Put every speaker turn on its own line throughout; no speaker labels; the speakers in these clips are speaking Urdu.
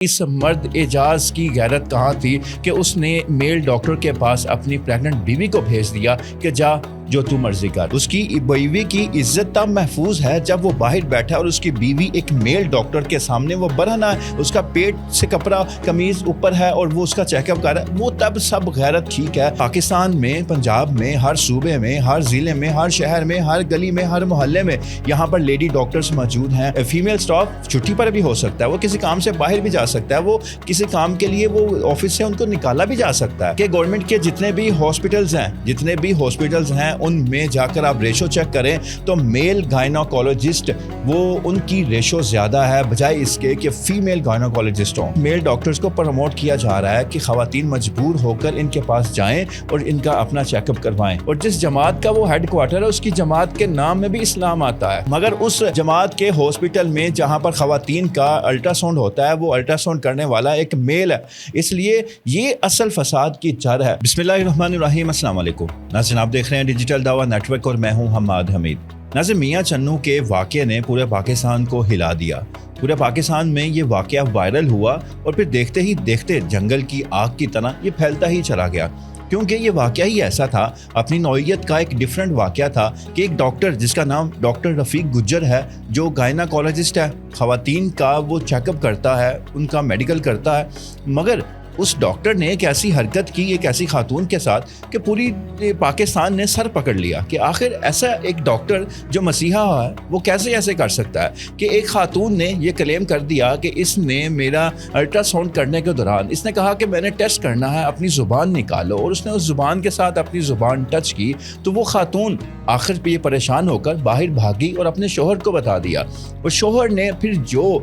اس مرد اعجاز کی غیرت کہاں تھی کہ اس نے میل ڈاکٹر کے پاس اپنی پریگننٹ بیوی کو بھیج دیا کہ جا جو تو مرضی کر۔ اس کی بیوی کی عزت تب محفوظ ہے جب وہ باہر بیٹھا اور اس کی بیوی ایک میل ڈاکٹر کے سامنے وہ برہنہ ہے، اس کا پیٹ سے کپڑا قمیض اوپر ہے اور وہ اس کا چیک اپ کر رہا ہے، وہ تب سب غیرت ٹھیک ہے۔ پاکستان میں، پنجاب میں، ہر صوبے میں، ہر ضلع میں، ہر شہر میں، ہر گلی میں، ہر محلے میں یہاں پر لیڈی ڈاکٹرز موجود ہیں۔ فیمیل سٹاف چھٹی پر بھی ہو سکتا ہے، وہ کسی کام سے باہر بھی جا سکتا ہے، وہ کسی کام کے لیے وہ آفس سے ان کو نکالا بھی جا سکتا ہے۔ کہ گورنمنٹ کے جتنے بھی ہاسپٹلز ہیں ان میں جا کر آپ ریشو چیک کریں تو میل گائنوکولوجسٹ وہ ان کی ریشو زیادہ ہے بجائے اس کے کہ فیمیل گائنوکولوجسٹ ہوں۔ میل ڈاکٹرز کو پروموٹ کیا جا رہا ہے کہ خواتین مجبور ہو کر ان کے پاس جائیں اور ان کا اپنا چیک اپ کروائیں، اور جس جماعت کا وہ ہیڈ کوارٹر ہے اس کی جماعت کے نام میں بھی اسلام آتا ہے، مگر اس جماعت کے ہاسپٹل میں جہاں پر خواتین کا الٹرا ساؤنڈ ہوتا ہے وہ الٹرا ساؤنڈ کرنے والا ایک میل ہے، اس لیے یہ اصل فساد کی جڑ ہے۔ بسم اللہ الرحمن الرحیم، السلام علیکم ناظرین، آپ دیکھ رہے ہیں ڈیجیٹل دعویٰ نیٹ ورک اور میں ہوں حماد حمید۔ ناظرین، میاں چنو کے واقعے نے پورے پاکستان کو ہلا دیا۔ پورے پاکستان میں یہ واقعہ وائرل ہوا اور پھر دیکھتے ہی دیکھتے جنگل کی آگ کی طرح یہ پھیلتا ہی چلا گیا، کیونکہ یہ واقعہ ہی ایسا تھا، اپنی نوعیت کا ایک ڈیفرنٹ واقعہ تھا کہ ایک ڈاکٹر جس کا نام ڈاکٹر رفیق گجر ہے، جو گائناکولوجسٹ ہے، خواتین کا وہ چیک اپ کرتا ہے، ان کا میڈیکل کرتا ہے، مگر اس ڈاکٹر نے ایک ایسی حرکت کی ایک ایسی خاتون کے ساتھ کہ پوری پاکستان نے سر پکڑ لیا کہ آخر ایسا ایک ڈاکٹر جو مسیحا ہے وہ کیسے ایسے کر سکتا ہے کہ ایک خاتون نے یہ کلیم کر دیا کہ اس نے میرا الٹرا ساؤنڈ کرنے کے دوران اس نے کہا کہ میں نے ٹیسٹ کرنا ہے، اپنی زبان نکالو، اور اس نے اس زبان کے ساتھ اپنی زبان ٹچ کی تو وہ خاتون آخر پہ یہ پریشان ہو کر باہر بھاگی اور اپنے شوہر کو بتا دیا، اور شوہر نے پھر جو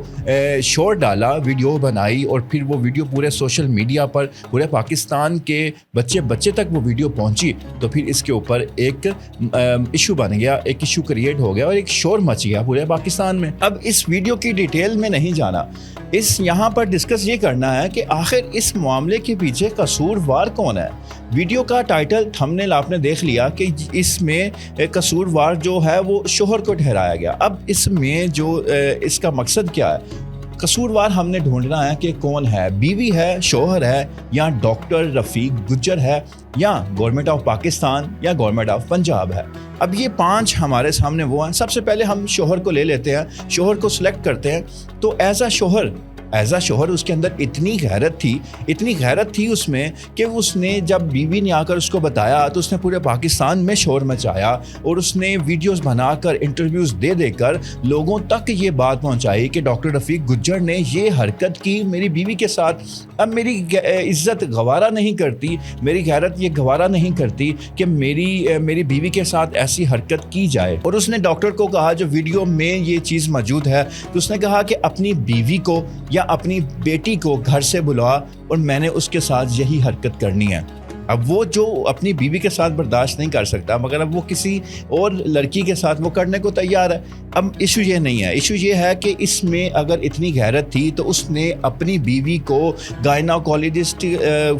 شور ڈالا، ویڈیو بنائی، اور پھر وہ ویڈیو پورے سوشل میڈیا پر پورے پاکستان کے بچے تک وہ ویڈیو پہنچی، تو پھر اس کے اوپر ایک ایشو بن گیا، ایک ایشو کریٹ ہو گیا اور ایک شور مچ گیا پورے پاکستان میں۔ اب اس ویڈیو کی ڈیٹیل میں نہیں جانا، اس یہاں پر ڈسکس یہ کرنا ہے کہ آخر اس معاملے کے پیچھے قصوروار کون ہے۔ ویڈیو کا ٹائٹل تھمبنیل آپ نے دیکھ لیا کہ اس میں قصوروار جو ہے وہ شوہر کو ٹھہرایا گیا۔ اب اس میں جو اس کا مقصد کیا ہے، قصوروار ہم نے ڈھونڈنا ہے کہ کون ہے، بیوی ہے، شوہر ہے، یا ڈاکٹر رفیق گجر ہے، یا گورنمنٹ آف پاکستان، یا گورنمنٹ آف پنجاب ہے۔ اب یہ 5 ہمارے سامنے وہ ہیں۔ سب سے پہلے ہم شوہر کو لے لیتے ہیں، شوہر کو سلیکٹ کرتے ہیں، تو ایز اے شوہر اس کے اندر اتنی غیرت تھی اس میں کہ اس نے جب بیوی نے آ کر اس کو بتایا تو اس نے پورے پاکستان میں شور مچایا، اور اس نے ویڈیوز بنا کر انٹرویوز دے کر لوگوں تک یہ بات پہنچائی کہ ڈاکٹر رفیق گجر نے یہ حرکت کی میری بیوی کے ساتھ، اب میری عزت گوارا نہیں کرتی، میری غیرت یہ گوارا نہیں کرتی کہ میری بیوی کے ساتھ ایسی حرکت کی جائے۔ اور اس نے ڈاکٹر کو کہا، جو ویڈیو میں یہ چیز موجود ہے، تو اس نے کہا کہ اپنی بیوی کو یا اپنی بیٹی کو گھر سے بلا اور میں نے اس کے ساتھ یہی حرکت کرنی ہے۔ اب وہ جو اپنی بیوی کے ساتھ برداشت نہیں کر سکتا، مگر اب وہ کسی اور لڑکی کے ساتھ وہ کرنے کو تیار ہے۔ اب ایشو یہ نہیں ہے، ایشو یہ ہے کہ اس میں اگر اتنی غیرت تھی تو اس نے اپنی بیوی کو گائناکولوجسٹ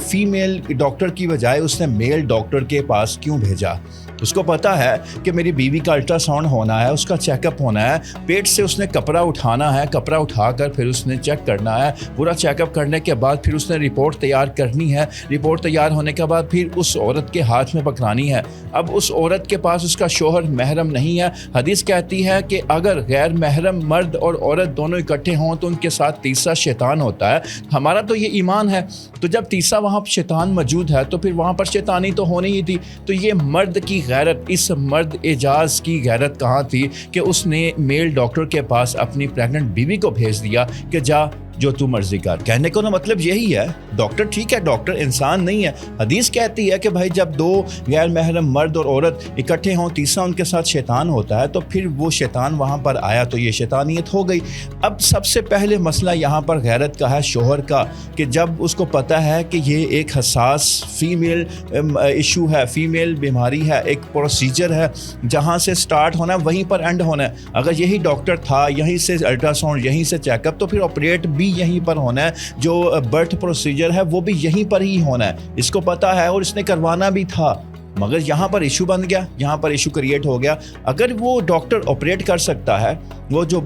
فیمیل ڈاکٹر کی بجائے اس نے میل ڈاکٹر کے پاس کیوں بھیجا؟ اس کو پتا ہے کہ میری بیوی کا الٹرا ساؤنڈ ہونا ہے، اس کا چیک اپ ہونا ہے، پیٹ سے اس نے کپڑا اٹھانا ہے، کپڑا اٹھا کر پھر اس نے چیک کرنا ہے، پورا چیک اپ کرنے کے بعد پھر اس نے رپورٹ تیار کرنی ہے، رپورٹ تیار ہونے کے بعد پھر اس عورت کے ہاتھ میں پکڑانی ہے۔ اب اس عورت کے پاس اس کا شوہر محرم نہیں ہے، حدیث کہتی ہے کہ اگر غیر محرم مرد اور عورت دونوں اکٹھے ہوں تو ان کے ساتھ تیسرا شیطان ہوتا ہے۔ ہمارا تو یہ ایمان ہے، تو جب تیسرا وہاں شیطان موجود ہے تو پھر وہاں پر شیطانی تو ہونی ہی تھی۔ تو یہ مرد کی غیرت، اس مرد اعجاز کی غیرت کہاں تھی کہ اس نے میل ڈاکٹر کے پاس اپنی پریگننٹ بیوی کو بھیج دیا کہ جا جو تو مرضی کر۔ کہنے کو نا مطلب یہی ہے، ڈاکٹر ٹھیک ہے، ڈاکٹر انسان نہیں ہے۔ حدیث کہتی ہے کہ بھائی جب 2 غیر محرم مرد اور عورت اکٹھے ہوں، تیسرا ان کے ساتھ شیطان ہوتا ہے، تو پھر وہ شیطان وہاں پر آیا تو یہ شیطانیت ہو گئی۔ اب سب سے پہلے مسئلہ یہاں پر غیرت کا ہے، شوہر کا، کہ جب اس کو پتہ ہے کہ یہ ایک حساس فیمیل ایشو ہے، فیمیل بیماری ہے، ایک پروسیجر ہے، جہاں سے سٹارٹ ہونا ہے وہیں پر اینڈ ہونا ہے۔ اگر یہی ڈاکٹر تھا، یہیں سے الٹرا ساؤنڈ، یہیں سے چیک اپ، تو پھر آپریٹ بھی یہیں پر ہونا ہے، جو برتھ پروسیجر ہے وہ بھی یہیں پر ہی ہونا ہے۔ اس کو پتا ہے اور اس نے کروانا بھی تھا، مگر یہاں پر ایشو بن گیا, یہاں پر ایشو کریٹ ہو گیا. اگر وہ ڈاکٹر آپریٹ کر سکتا ہے, وہ جو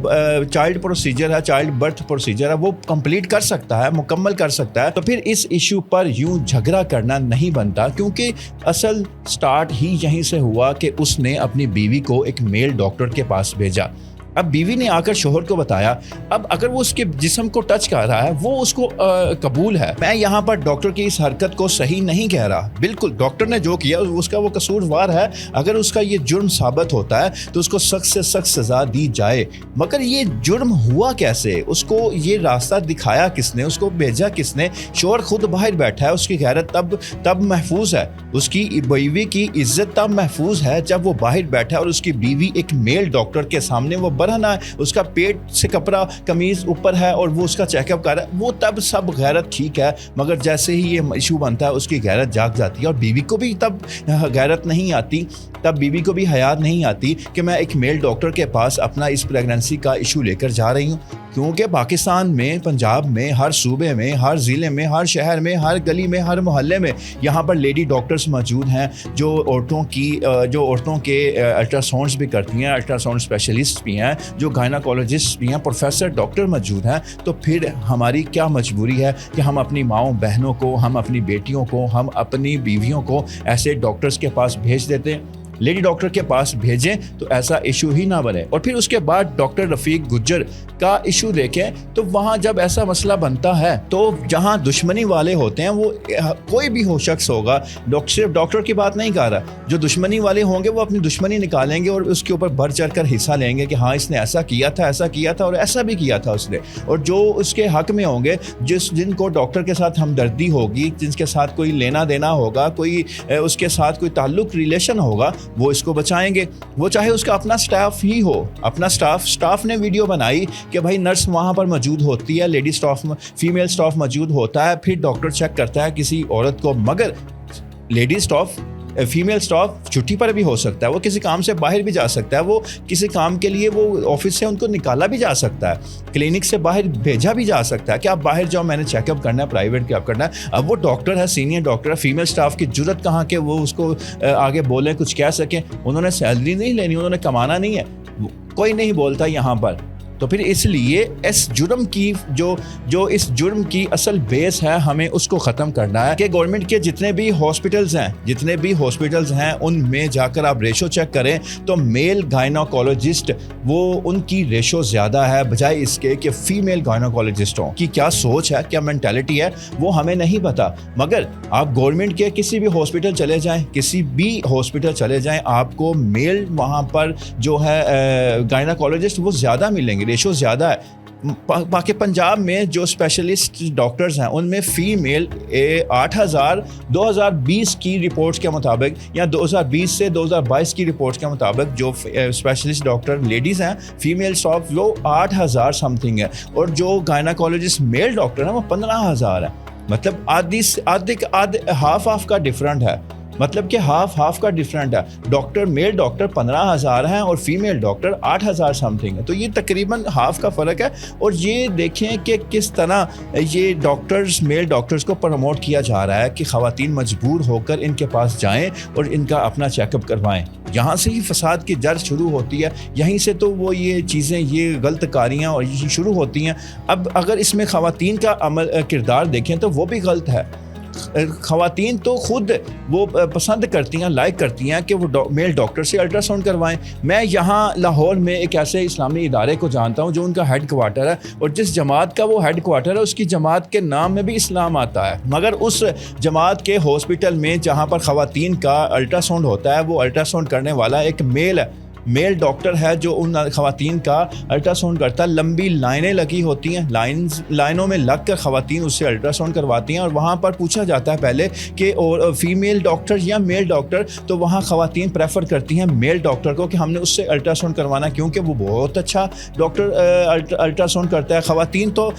چائلڈ پروسیجر ہے, چائلڈ برتھ پروسیجر ہے, وہ کمپلیٹ کر سکتا ہے, مکمل کر سکتا ہے, تو پھر اس ایشو پر یوں جھگڑا کرنا نہیں بنتا, کیونکہ اصل سٹارٹ ہی یہیں سے ہوا کہ اس نے اپنی بیوی کو ایک میل ڈاکٹر کے پاس بھیجا. اب بیوی نے آ کر شوہر کو بتایا. اب اگر وہ اس کے جسم کو ٹچ کر رہا ہے, وہ اس کو قبول ہے. میں یہاں پر ڈاکٹر کی اس حرکت کو صحیح نہیں کہہ رہا, بالکل ڈاکٹر نے جو کیا اس کا وہ قصوروار ہے. اگر اس کا یہ جرم ثابت ہوتا ہے تو اس کو سخت سے سخت سزا دی جائے. مگر یہ جرم ہوا کیسے, اس کو یہ راستہ دکھایا کس نے, اس کو بھیجا کس نے؟ شوہر خود باہر بیٹھا ہے, اس کی غیرت تب محفوظ ہے, اس کی بیوی کی عزت تب محفوظ ہے جب وہ باہر بیٹھا ہے اور اس کی بیوی ایک میل ڈاکٹر کے سامنے وہ برہنا ہے, اس کا پیٹ سے کپڑا قمیض اوپر ہے اور وہ اس کا چیک اپ کر رہا ہے. وہ تب سب غیرت ٹھیک ہے, مگر جیسے ہی یہ ایشو بنتا ہے اس کی غیرت جاگ جاتی ہے. اور بیوی کو بھی تب غیرت نہیں آتی, تب بیوی کو بھی حیات نہیں آتی کہ میں ایک میل ڈاکٹر کے پاس اپنا اس پریگننسی کا ایشو لے کر جا رہی ہوں. کیونکہ پاکستان میں, پنجاب میں, ہر صوبے میں, ہر ضلع میں, ہر شہر میں, ہر گلی میں, ہر محلے میں یہاں پر لیڈی ڈاکٹرز موجود ہیں جو عورتوں کے الٹرا ساؤنڈز بھی کرتی ہیں, الٹرا ساؤنڈ اسپیشلسٹ بھی ہیں, جو گائناکولوجسٹ بھی ہیں, پروفیسر ڈاکٹر موجود ہیں. تو پھر ہماری کیا مجبوری ہے کہ ہم اپنی ماؤں بہنوں کو, ہم اپنی بیٹیوں کو, ہم اپنی بیویوں کو ایسے ڈاکٹرز کے پاس بھیج دیتے ہیں. لیڈی ڈاکٹر کے پاس بھیجیں تو ایسا ایشو ہی نہ بنے. اور پھر اس کے بعد ڈاکٹر رفیق گجر کا ایشو دیکھیں تو وہاں جب ایسا مسئلہ بنتا ہے تو جہاں دشمنی والے ہوتے ہیں, وہ کوئی بھی ہو شخص ہوگا, صرف ڈاکٹر کی بات نہیں کر رہا, جو دشمنی والے ہوں گے وہ اپنی دشمنی نکالیں گے اور اس کے اوپر بڑھ چڑھ کر حصہ لیں گے کہ ہاں اس نے ایسا کیا تھا اور ایسا بھی کیا تھا اس نے. اور جو اس کے حق میں ہوں گے, جن کو ڈاکٹر کے ساتھ ہمدردی ہوگی, جن کے ساتھ کوئی لینا دینا ہوگا, کوئی اس کے ساتھ کوئی تعلق ریلیشن ہوگا, وہ اس کو بچائیں گے. وہ چاہے اس کا اپنا سٹاف ہی ہو, اپنا سٹاف نے ویڈیو بنائی کہ بھائی نرس وہاں پر موجود ہوتی ہے, لیڈی سٹاف, فیمیل سٹاف موجود ہوتا ہے, پھر ڈاکٹر چیک کرتا ہے کسی عورت کو. مگر لیڈی سٹاف, فیمیل سٹاف چھٹی پر بھی ہو سکتا ہے, وہ کسی کام سے باہر بھی جا سکتا ہے, وہ کسی کام کے لیے وہ آفس سے ان کو نکالا بھی جا سکتا ہے, کلینک سے باہر بھیجا بھی جا سکتا ہے کہ آپ باہر جاؤ, میں نے چیک اپ کرنا ہے, پرائیویٹ کیا کرنا ہے. اب وہ ڈاکٹر ہے, سینئر ڈاکٹر ہے, فیمیل سٹاف کی جرت کہاں کہ وہ اس کو آگے بولیں, کچھ کہہ سکیں. انہوں نے سیلری نہیں لینی, انہوں نے کمانا نہیں ہے, کوئی نہیں بولتا یہاں پر. تو پھر اس لیے اس جرم کی جو اس جرم کی اصل بیس ہے, ہمیں اس کو ختم کرنا ہے کہ گورنمنٹ کے جتنے بھی ہاسپٹلز ہیں ان میں جا کر آپ ریشو چیک کریں تو میل گائناکولوجسٹ وہ ان کی ریشو زیادہ ہے بجائے اس کے کہ فیمیل گائناکولوجسٹوں کی. کیا سوچ ہے, کیا مینٹیلٹی ہے, وہ ہمیں نہیں پتا. مگر آپ گورنمنٹ کے کسی بھی ہاسپٹل چلے جائیں, آپ کو میل وہاں پر جو ہے گائناکولوجسٹ وہ زیادہ ملیں گے, ریشو زیادہ ہے. باقی پنجاب میں جو اسپیشلسٹ ڈاکٹرز ہیں ان میں فیمیل 8,000 2020 کی رپورٹس کے مطابق یا 2020 سے 2022 کی رپورٹس کے مطابق جو اسپیشلسٹ ڈاکٹر لیڈیز ہیں, فیمیل اسٹاف وہ 8,000 سم تھنگ ہے, اور جو گائناکولوجسٹ میل ڈاکٹر ہیں وہ 15,000 ہے. مطلب آدھے ہاف کا ڈفرنٹ ہے, مطلب کہ ہاف کا ڈفرنٹ ہے. ڈاکٹر میل ڈاکٹر 15,000 ہیں اور فیمیل ڈاکٹر 8,000 سم تھنگ ہے. تو یہ تقریباً ہاف کا فرق ہے. اور یہ دیکھیں کہ کس طرح یہ ڈاکٹرز, میل ڈاکٹرز کو پروموٹ کیا جا رہا ہے کہ خواتین مجبور ہو کر ان کے پاس جائیں اور ان کا اپنا چیک اپ کروائیں. یہاں سے ہی فساد کی جڑ شروع ہوتی ہے, یہیں سے تو وہ یہ چیزیں, یہ غلط کاریاں اور یہ شروع ہوتی ہیں. اب اگر اس میں خواتین کا کردار دیکھیں تو وہ بھی غلط ہے. خواتین تو خود وہ پسند کرتی ہیں, لائک کرتی ہیں کہ وہ میل ڈاکٹر سے الٹرا ساؤنڈ کروائیں. میں یہاں لاہور میں ایک ایسے اسلامی ادارے کو جانتا ہوں جو ان کا ہیڈ کوارٹر ہے, اور جس جماعت کا وہ ہیڈ کوارٹر ہے اس کی جماعت کے نام میں بھی اسلام آتا ہے. مگر اس جماعت کے ہاسپٹل میں جہاں پر خواتین کا الٹرا ساؤنڈ ہوتا ہے, وہ الٹرا ساؤنڈ کرنے والا ایک میل ڈاکٹر ہے جو ان خواتین کا الٹرا ساؤنڈ کرتا ہے. لمبی لائنیں لگی ہوتی ہیں, لائنوں میں لگ کر خواتین اس سے الٹرا ساؤنڈ کرواتی ہیں, اور وہاں پر پوچھا جاتا ہے پہلے کہ فیمیل ڈاکٹر یا میل ڈاکٹر, تو وہاں خواتین پریفر کرتی ہیں میل ڈاکٹر کو کہ ہم نے اس سے الٹرا ساؤنڈ کروانا, کیونکہ وہ بہت اچھا ڈاکٹر الٹرا ساؤنڈ کرتا ہے. خواتین تو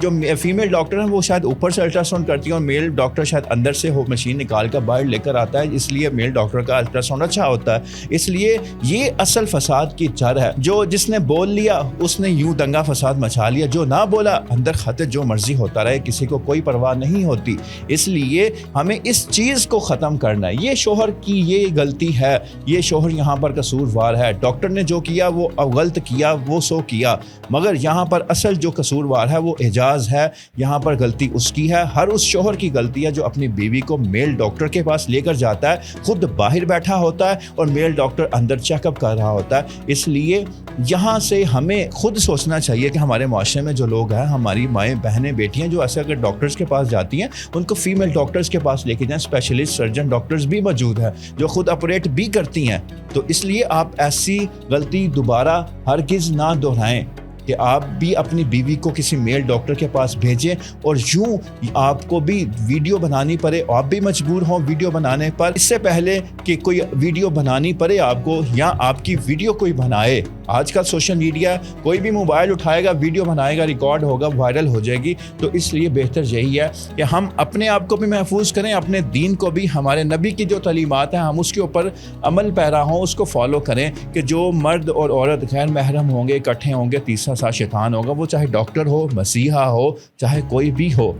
جو فیمیل ڈاکٹر ہیں وہ شاید اوپر سے الٹرا ساؤنڈ کرتی ہیں, اور میل ڈاکٹر شاید اندر سے مشین نکال کر باہر لے کر آتا ہے, اس لیے میل ڈاکٹر کا الٹرا ساؤنڈ اچھا ہوتا ہے. اس لیے یہ اصل فساد کی جڑ ہے. جو جس نے بول لیا اس نے یوں دنگا فساد مچا لیا, جو نہ بولا اندر خاطر جو مرضی ہوتا رہے, کسی کو کوئی پرواہ نہیں ہوتی. اس لیے ہمیں اس چیز کو ختم کرنا ہے. یہ شوہر کی یہ غلطی ہے, یہ شوہر یہاں پر قصوروار ہے. ڈاکٹر نے جو کیا وہ غلط کیا, وہ سو کیا, مگر یہاں پر اصل جو قصوروار ہے وہ اعجاز ہے. یہاں پر غلطی اس کی ہے, ہر اس شوہر کی غلطی ہے جو اپنی بیوی کو میل ڈاکٹر کے پاس لے کر جاتا ہے, خود باہر بیٹھا ہوتا ہے اور میل ڈاکٹر اندر چیک اپ کر رہا ہوتا ہے. اس لیے یہاں سے ہمیں خود سوچنا چاہیے کہ ہمارے معاشرے میں جو لوگ ہیں, ہماری مائیں بہنیں بیٹیاں جو ایسے اگر ڈاکٹرز کے پاس جاتی ہیں, ان کو فیمیل ڈاکٹرز کے پاس لے کے جائیں. اسپیشلسٹ سرجن ڈاکٹرز بھی موجود ہیں جو خود آپریٹ بھی کرتی ہیں. تو اس لیے آپ ایسی غلطی دوبارہ ہرگز نہ دہرائیں کہ آپ بھی اپنی بیوی کو کسی میل ڈاکٹر کے پاس بھیجیں اور یوں آپ کو بھی ویڈیو بنانی پڑے, آپ بھی مجبور ہوں ویڈیو بنانے پر, اس سے پہلے کہ کوئی ویڈیو بنانی پڑے آپ کو یا آپ کی ویڈیو کوئی بنائے. آج کل سوشل میڈیا, کوئی بھی موبائل اٹھائے گا, ویڈیو بنائے گا, ریکارڈ ہوگا, وائرل ہو جائے گی. تو اس لیے بہتر یہی ہے کہ ہم اپنے آپ کو بھی محفوظ کریں, اپنے دین کو بھی, ہمارے نبی کی جو تعلیمات ہیں ہم اس کے اوپر عمل پیرا ہوں, اس کو فالو کریں کہ جو مرد اور عورت غیر محرم ہوں گے, اکٹھے ہوں گے, تیسرا ساتھ شیطان ہوگا, وہ چاہے ڈاکٹر ہو, مسیحا ہو, چاہے کوئی بھی ہو.